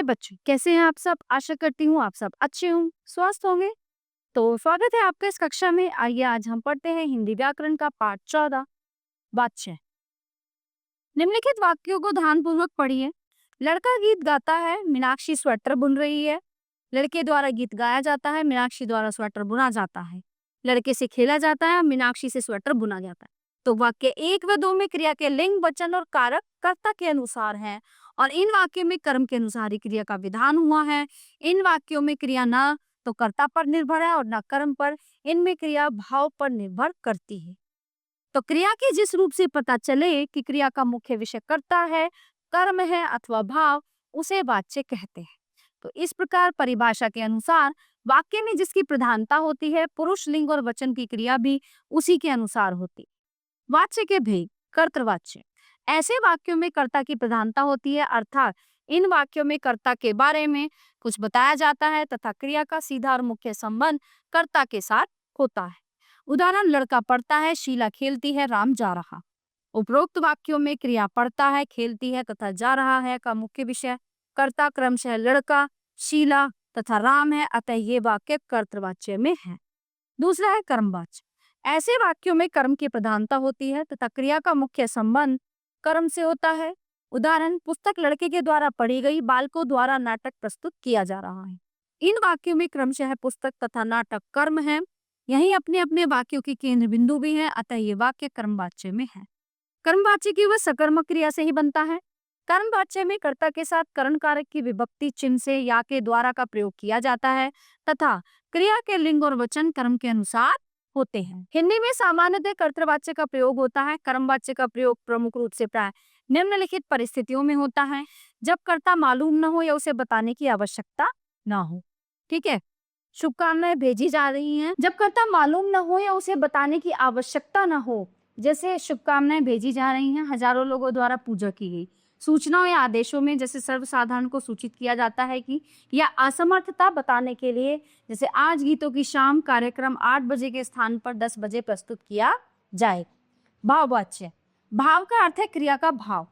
प्यारे बच्चों, कैसे हैं आप सब? आशा करती हूँ आप सब अच्छे हों, स्वस्थ होंगे। तो स्वागत है आपका इस कक्षा में। आइए आज हम पढ़ते हैं हिंदी व्याकरण का पाठ 14 वाच्य। निम्नलिखित वाक्यों को ध्यानपूर्वक पढ़िए। लड़का गीत गाता है, मीनाक्षी स्वेटर बुन रही है। लड़के द्वारा गीत गाया जाता है, मीनाक्षी द्वारा स्वेटर बुना जाता है। लड़के से खेला जाता है, मीनाक्षी से स्वेटर बुना जाता है। तो वाक्य 1 व 2 में क्रिया के लिंग, वचन और कारक कर्ता के अनुसार है और इन वाक्यों में कर्म के अनुसार ही क्रिया का विधान हुआ है। इन वाक्यों में क्रिया न तो कर्ता पर निर्भर है और न कर्म पर। इनमें क्रिया भाव पर निर्भर करती है। तो क्रिया के जिस रूप से पता चले कि क्रिया का मुख्य विषय कर्ता है, कर्म है अथवा भाव, उसे वाच्य कहते हैं। तो इस प्रकार परिभाषा के अनुसार वाक्य में जिसकी प्रधानता होती है, पुरुष, लिंग और वचन की क्रिया भी उसी के अनुसार होती है। वाच्य के भेद। कर्तृवाच्य। ऐसे वाक्यों में कर्ता की प्रधानता होती है, अर्थात इन वाक्यों में कर्ता के बारे में कुछ बताया जाता है तथा क्रिया का सीधा और मुख्य संबंध कर्ता के साथ होता है। उदाहरण, लड़का पढ़ता है, शीला खेलती है, राम जा रहा। उपरोक्त वाक्यों में क्रिया पढ़ता है, खेलती है तथा जा रहा है का मुख्य विषय कर्ता क्रमशः लड़का, शीला तथा राम है, अतः ये वाक्य कर्तृवाच्य में है। दूसरा है कर्मवाच्य। ऐसे वाक्यों में कर्म की प्रधानता होती है तथा क्रिया का मुख्य संबंध कर्म से होता है। उदाहरण, पुस्तक लड़के के द्वारा पढ़ी गई, बालकों द्वारा नाटक प्रस्तुत किया जा रहा है। इन वाक्यों में क्रमशः पुस्तक तथा नाटक कर्म है, यही अपने अपने वाक्यों की केंद्र बिंदु भी है, अतः ये वाक्य कर्मवाच्य में है। कर्मवाच्य की वह सकर्मक क्रिया से ही बनता है। कर्मवाच्य में कर्ता के साथ करण कारक की विभक्ति चिन्ह से या के द्वारा का प्रयोग किया जाता है तथा क्रिया के लिंग और वचन कर्म के अनुसार होते हैं। हिंदी में सामान्यतः कर्तृवाच्य का प्रयोग होता है। कर्मवाच्य का प्रयोग प्रमुख रूप से प्राय निम्नलिखित परिस्थितियों में होता है, जब कर्ता मालूम न हो या उसे बताने की आवश्यकता न हो। ठीक है, शुभकामनाएं भेजी जा रही हैं। जब कर्ता मालूम न हो या उसे बताने की आवश्यकता न हो, जैसे शुभकामनाएं भेजी जा रही हैं, हजारों लोगों द्वारा पूजा की गई। सूचनाओं या आदेशों में जैसे सर्वसाधारण को सूचित किया जाता है कि या असमर्थता बताने के लिए, जैसे आज गीतों की शाम कार्यक्रम 8 बजे के स्थान पर 10 बजे प्रस्तुत किया जाए। भाववाच्य। भाव का अर्थ है क्रिया का भाव।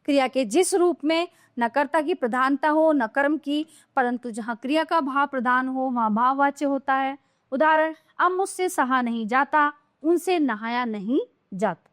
क्रिया के जिस रूप में न कर्ता की प्रधानता हो न कर्म की, परंतु जहाँ क्रिया का भाव प्रधान हो वहाँ भाववाच्य होता है। उदाहरण, अब मुझसे सहा नहीं जाता, उनसे नहाया नहीं जाता।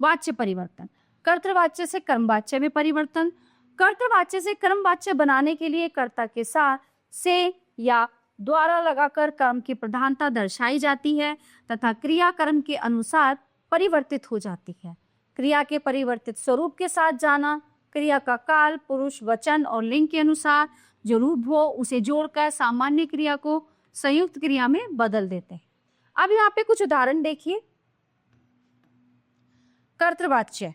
वाच्य परिवर्तन। कर्तृवाच्य से कर्मवाच्य में परिवर्तन। कर्तृवाच्य से कर्मवाच्य बनाने के लिए कर्ता के साथ से या द्वारा लगाकर कर्म की प्रधानता दर्शाई जाती है तथा क्रिया कर्म के अनुसार परिवर्तित हो जाती है। क्रिया के परिवर्तित स्वरूप के साथ जाना, क्रिया का काल, पुरुष, वचन और लिंग के अनुसार जो रूप हो उसे जोड़कर सामान्य क्रिया को संयुक्त क्रिया में बदल देते हैं। अब यहाँ पे कुछ उदाहरण देखिए। कर्तृवाच्य।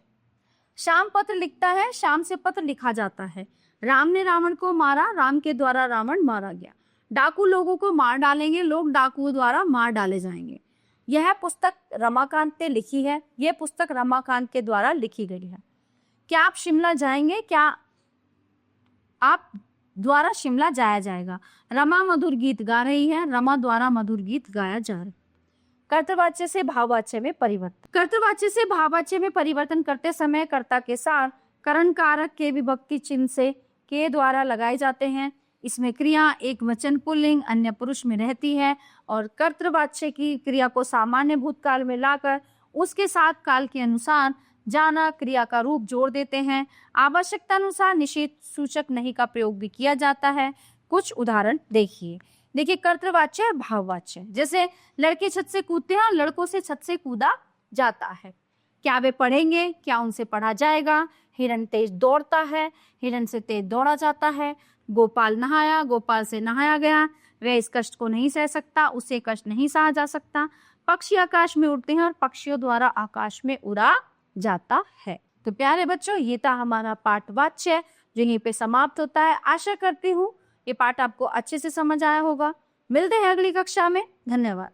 श्याम पत्र लिखता है, श्याम से पत्र लिखा जाता है। राम ने रावण को मारा, राम के द्वारा रावण मारा गया। डाकू लोगों को मार डालेंगे, लोग डाकुओं द्वारा मार डाले जाएंगे। यह पुस्तक रमाकांत ने लिखी है, यह पुस्तक रमाकांत के द्वारा लिखी गई है। क्या आप शिमला जाएंगे? क्या आप द्वारा शिमला जाया जाएगा। रमा मधुर गीत गा रही है, रमा द्वारा मधुर गीत गाया जा रहा है। कर्तृवाच्य से भाववाच्य में परिवर्तन। कर्तृवाच्य से भाववाच्य में परिवर्तन करते समय कर्ता के साथ करण कारक के विभक्ति चिन्ह से के द्वारा लगाए जाते हैं। इसमें क्रिया एक वचन पुल्लिंग अन्य पुरुष में रहती है और कर्तृवाच्य की क्रिया को सामान्य भूतकाल में लाकर उसके साथ काल के अनुसार जाना क्रिया का रूप जोड़ देते हैं। आवश्यकता अनुसार निषेध सूचक नहीं का प्रयोग भी किया जाता है। कुछ उदाहरण देखिए। कर्तृवाच्य और भाववाच्य। जैसे लड़के छत से कूदते हैं और लड़कों से छत से कूदा जाता है। क्या वे पढ़ेंगे? क्या उनसे पढ़ा जाएगा? हिरण तेज दौड़ता है, हिरण से तेज दौड़ा जाता है। गोपाल नहाया, गोपाल से नहाया गया। वह इस कष्ट को नहीं सह सकता, उसे कष्ट नहीं सहा जा सकता। पक्षी आकाश में उड़ते हैं और पक्षियों द्वारा आकाश में उड़ा जाता है। तो प्यारे बच्चों, ये था हमारा पाठ वाच्य जो यहीं पे समाप्त होता है। आशा करती हूँ ये पाठ आपको अच्छे से समझ आया होगा। मिलते हैं अगली कक्षा में। धन्यवाद।